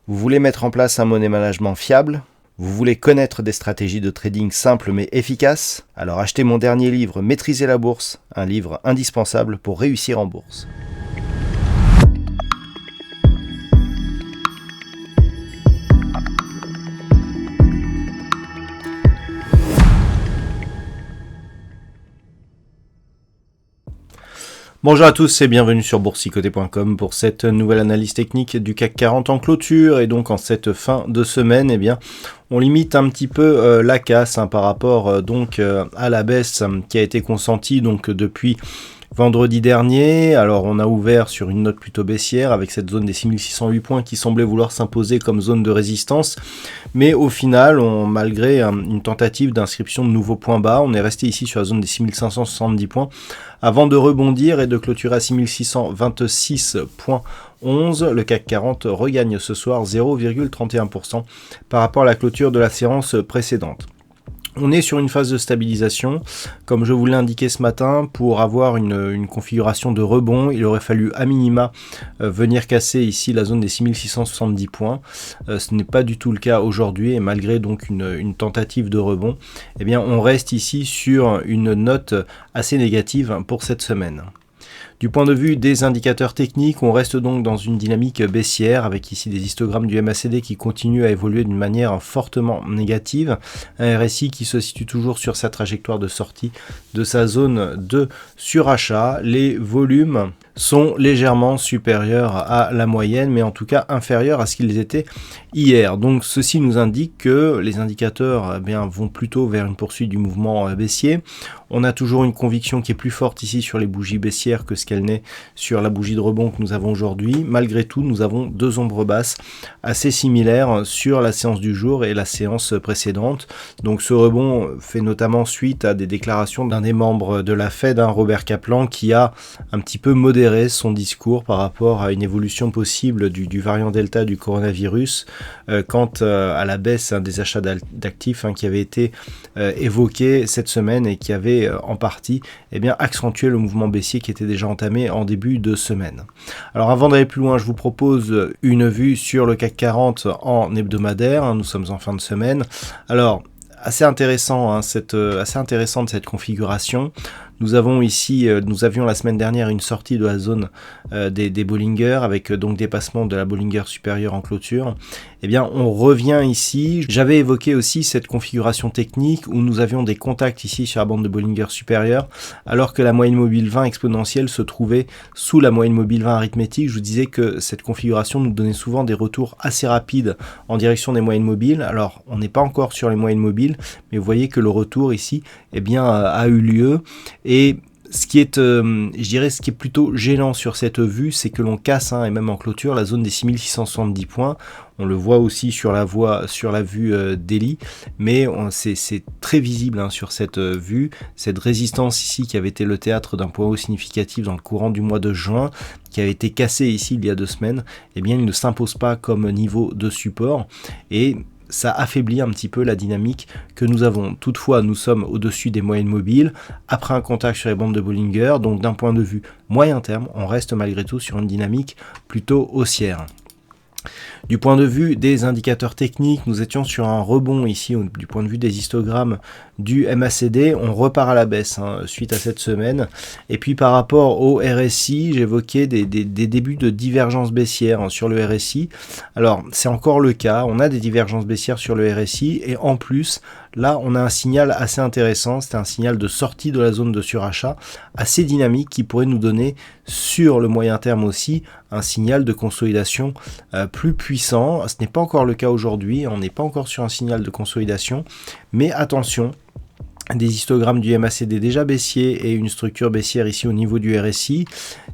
Vous voulez mettre en place un money management fiable? Vous voulez connaître des stratégies de trading simples mais efficaces? Alors achetez mon dernier livre Maîtriser la bourse, un livre indispensable pour réussir en bourse. Bonjour à tous et bienvenue sur boursicoté.com pour cette nouvelle analyse technique du CAC 40 en clôture. Et donc en cette fin de semaine, on limite un petit peu la casse par rapport à la baisse qui a été consentie depuis vendredi dernier. Alors on a ouvert sur une note plutôt baissière avec cette zone des 6608 points qui semblait vouloir s'imposer comme zone de résistance. Mais au final, malgré une tentative d'inscription de nouveaux points bas, on est resté ici sur la zone des 6570 points avant de rebondir et de clôturer à 6626.11. Le CAC 40 regagne ce soir 0,31% par rapport à la clôture de la séance précédente. On est sur une phase de stabilisation, comme je vous l'ai indiqué ce matin. Pour avoir une configuration de rebond, il aurait fallu à minima venir casser ici la zone des 6670 points. Ce n'est pas du tout le cas aujourd'hui, et malgré donc une tentative de rebond, on reste ici sur une note assez négative pour cette semaine. Du point de vue des indicateurs techniques, on reste donc dans une dynamique baissière avec ici des histogrammes du MACD qui continuent à évoluer d'une manière fortement négative. Un RSI qui se situe toujours sur sa trajectoire de sortie de sa zone de surachat. Les volumes sont légèrement supérieurs à la moyenne, mais en tout cas inférieurs à ce qu'ils étaient hier. Donc ceci nous indique que les indicateurs vont plutôt vers une poursuite du mouvement baissier. On a toujours une conviction qui est plus forte ici sur les bougies baissières que ce qu'elle n'est sur la bougie de rebond que nous avons aujourd'hui. Malgré tout, nous avons deux ombres basses assez similaires sur la séance du jour et la séance précédente. Donc ce rebond fait notamment suite à des déclarations d'un des membres de la Fed, Robert Kaplan, qui a un petit peu modéré son discours par rapport à une évolution possible du variant Delta du coronavirus quant à la baisse des achats d'actifs qui avait été évoqué cette semaine et qui avait en partie accentué le mouvement baissier qui était déjà entamé en début de semaine. Alors avant d'aller plus loin, je vous propose une vue sur le CAC 40 en hebdomadaire. Nous sommes en fin de semaine. Alors assez intéressant, assez intéressante cette configuration. Nous avons ici, nous avions la semaine dernière une sortie de la zone des Bollinger avec donc dépassement de la Bollinger supérieure en clôture. On revient ici. J'avais évoqué aussi cette configuration technique où nous avions des contacts ici sur la bande de Bollinger supérieure alors que la moyenne mobile 20 exponentielle se trouvait sous la moyenne mobile 20 arithmétique. Je vous disais que cette configuration nous donnait souvent des retours assez rapides en direction des moyennes mobiles. Alors on n'est pas encore sur les moyennes mobiles, mais vous voyez que le retour ici a eu lieu. Et ce qui est, je dirais, ce qui est plutôt gênant sur cette vue, c'est que l'on casse, et même en clôture, la zone des 6670 points. On le voit aussi sur la vue daily, mais c'est très visible sur cette vue. Cette résistance ici qui avait été le théâtre d'un point haut significatif dans le courant du mois de juin, qui avait été cassé ici il y a 2 semaines, il ne s'impose pas comme niveau de support et ça affaiblit un petit peu la dynamique que nous avons. Toutefois, nous sommes au-dessus des moyennes mobiles, après un contact sur les bandes de Bollinger, donc d'un point de vue moyen terme, on reste malgré tout sur une dynamique plutôt haussière. Du point de vue des indicateurs techniques, nous étions sur un rebond ici du point de vue des histogrammes du MACD. On repart à la baisse suite à cette semaine. Et puis par rapport au RSI, j'évoquais des débuts de divergence baissière sur le RSI. Alors c'est encore le cas, on a des divergences baissières sur le RSI et en plus, là on a un signal assez intéressant, c'est un signal de sortie de la zone de surachat assez dynamique qui pourrait nous donner sur le moyen terme aussi un signal de consolidation plus puissant. Ce n'est pas encore le cas aujourd'hui, on n'est pas encore sur un signal de consolidation, mais attention, des histogrammes du MACD déjà baissier et une structure baissière ici au niveau du RSI.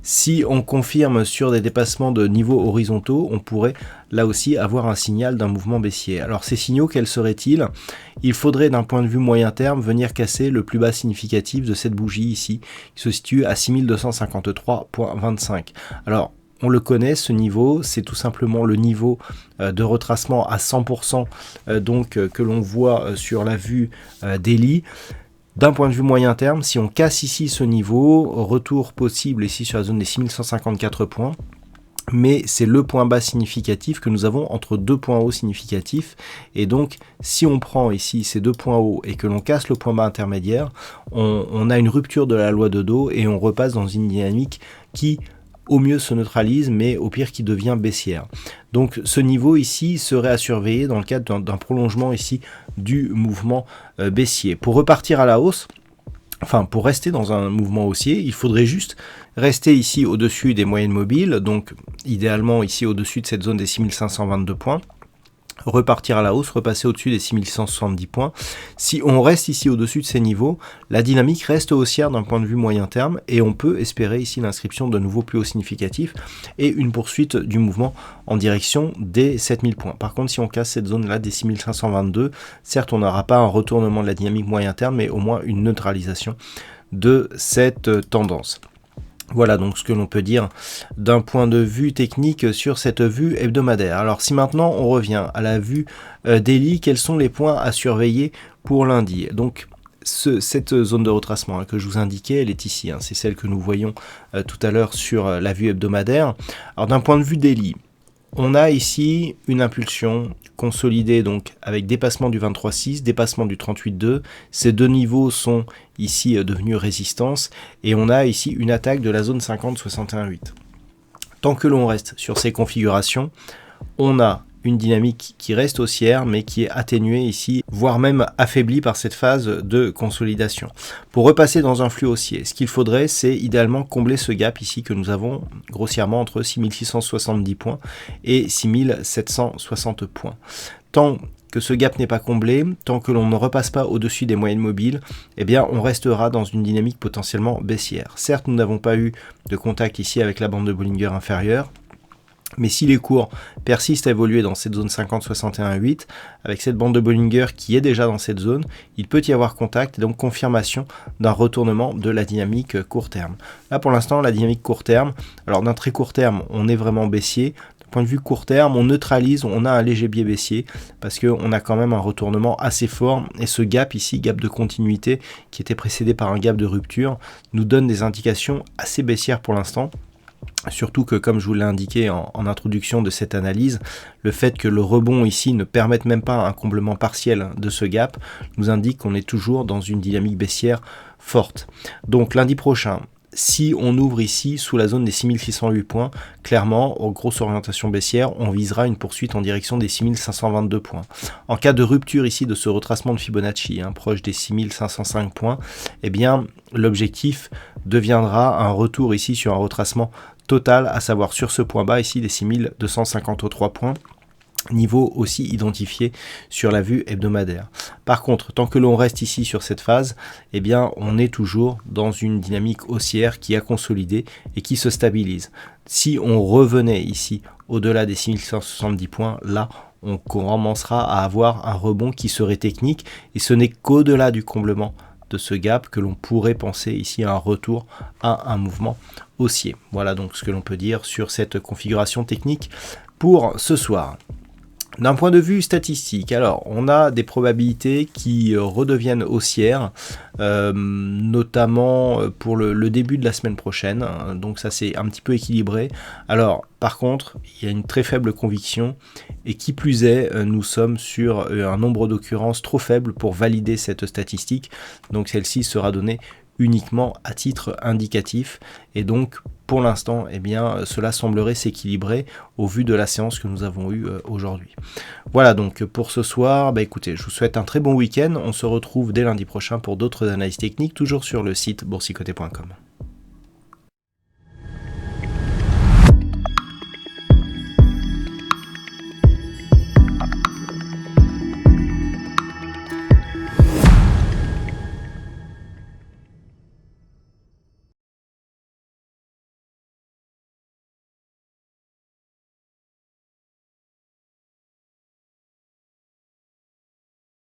Si on confirme sur des dépassements de niveaux horizontaux, on pourrait là aussi avoir un signal d'un mouvement baissier. Alors ces signaux, quels seraient-ils? Il faudrait d'un point de vue moyen terme venir casser le plus bas significatif de cette bougie ici, qui se situe à 6253.25. Alors on le connaît, ce niveau, c'est tout simplement le niveau de retracement à 100% que l'on voit sur la vue daily. D'un point de vue moyen terme, si on casse ici ce niveau, retour possible ici sur la zone des 6154 points. Mais c'est le point bas significatif que nous avons entre deux points hauts significatifs. Et donc, si on prend ici ces deux points hauts et que l'on casse le point bas intermédiaire, on a une rupture de la loi de dos et on repasse dans une dynamique qui, au mieux, se neutralise, mais au pire qui devient baissière. Donc, ce niveau ici serait à surveiller dans le cadre d'un prolongement ici du mouvement baissier. Pour repartir à la hausse, pour rester dans un mouvement haussier, il faudrait juste rester ici au-dessus des moyennes mobiles, donc idéalement ici au-dessus de cette zone des 6522 points, repartir à la hausse, repasser au-dessus des 6170 points. Si on reste ici au-dessus de ces niveaux, la dynamique reste haussière d'un point de vue moyen terme et on peut espérer ici l'inscription de nouveaux plus hauts significatifs et une poursuite du mouvement en direction des 7000 points. Par contre, si on casse cette zone-là des 6522, certes on n'aura pas un retournement de la dynamique moyen terme, mais au moins une neutralisation de cette tendance. Voilà donc ce que l'on peut dire d'un point de vue technique sur cette vue hebdomadaire. Alors si maintenant on revient à la vue daily, quels sont les points à surveiller pour lundi? Donc cette zone de retracement que je vous indiquais, elle est ici, c'est celle que nous voyons tout à l'heure sur la vue hebdomadaire. Alors d'un point de vue daily, on a ici une impulsion consolidée donc avec dépassement du 23,6, dépassement du 38,2. Ces deux niveaux sont ici devenus résistance et on a ici une attaque de la zone 50-61,8. Tant que l'on reste sur ces configurations, on a une dynamique qui reste haussière mais qui est atténuée ici, voire même affaiblie par cette phase de consolidation. Pour repasser dans un flux haussier, ce qu'il faudrait, c'est idéalement combler ce gap ici que nous avons grossièrement entre 6670 points et 6760 points. Tant que ce gap n'est pas comblé, tant que l'on ne repasse pas au-dessus des moyennes mobiles, eh bien on restera dans une dynamique potentiellement baissière. Certes, nous n'avons pas eu de contact ici avec la bande de Bollinger inférieure, mais si les cours persistent à évoluer dans cette zone 50-61-8, avec cette bande de Bollinger qui est déjà dans cette zone, il peut y avoir contact et donc confirmation d'un retournement de la dynamique court terme. Là pour l'instant, la dynamique court terme, alors d'un très court terme, on est vraiment baissier. D'un point de vue court terme, on neutralise, on a un léger biais baissier parce qu'on a quand même un retournement assez fort et ce gap ici, gap de continuité qui était précédé par un gap de rupture, nous donne des indications assez baissières pour l'instant. Surtout que, comme je vous l'ai indiqué en introduction de cette analyse, le fait que le rebond ici ne permette même pas un comblement partiel de ce gap nous indique qu'on est toujours dans une dynamique baissière forte. Donc lundi prochain, si on ouvre ici sous la zone des 6608 points, clairement, en grosse orientation baissière, on visera une poursuite en direction des 6522 points. En cas de rupture ici de ce retracement de Fibonacci, proche des 6505 points, eh bien l'objectif deviendra un retour ici sur un retracement total, à savoir sur ce point bas ici des 6253 points. Niveau aussi identifié sur la vue hebdomadaire. Par contre, tant que l'on reste ici sur cette phase, eh bien, on est toujours dans une dynamique haussière qui a consolidé et qui se stabilise. Si on revenait ici au-delà des 6170 points, là, on commencera à avoir un rebond qui serait technique et ce n'est qu'au-delà du comblement de ce gap que l'on pourrait penser ici à un retour à un mouvement haussier. Voilà donc ce que l'on peut dire sur cette configuration technique pour ce soir. D'un point de vue statistique, alors on a des probabilités qui redeviennent haussières, notamment pour le début de la semaine prochaine, donc ça c'est un petit peu équilibré. Alors par contre, il y a une très faible conviction et qui plus est, nous sommes sur un nombre d'occurrences trop faible pour valider cette statistique, donc celle-ci sera donnée uniquement à titre indicatif et donc pour l'instant eh bien cela semblerait s'équilibrer au vu de la séance que nous avons eue aujourd'hui. Voilà donc pour ce soir, écoutez, je vous souhaite un très bon week-end, on se retrouve dès lundi prochain pour d'autres analyses techniques toujours sur le site boursicoté.com.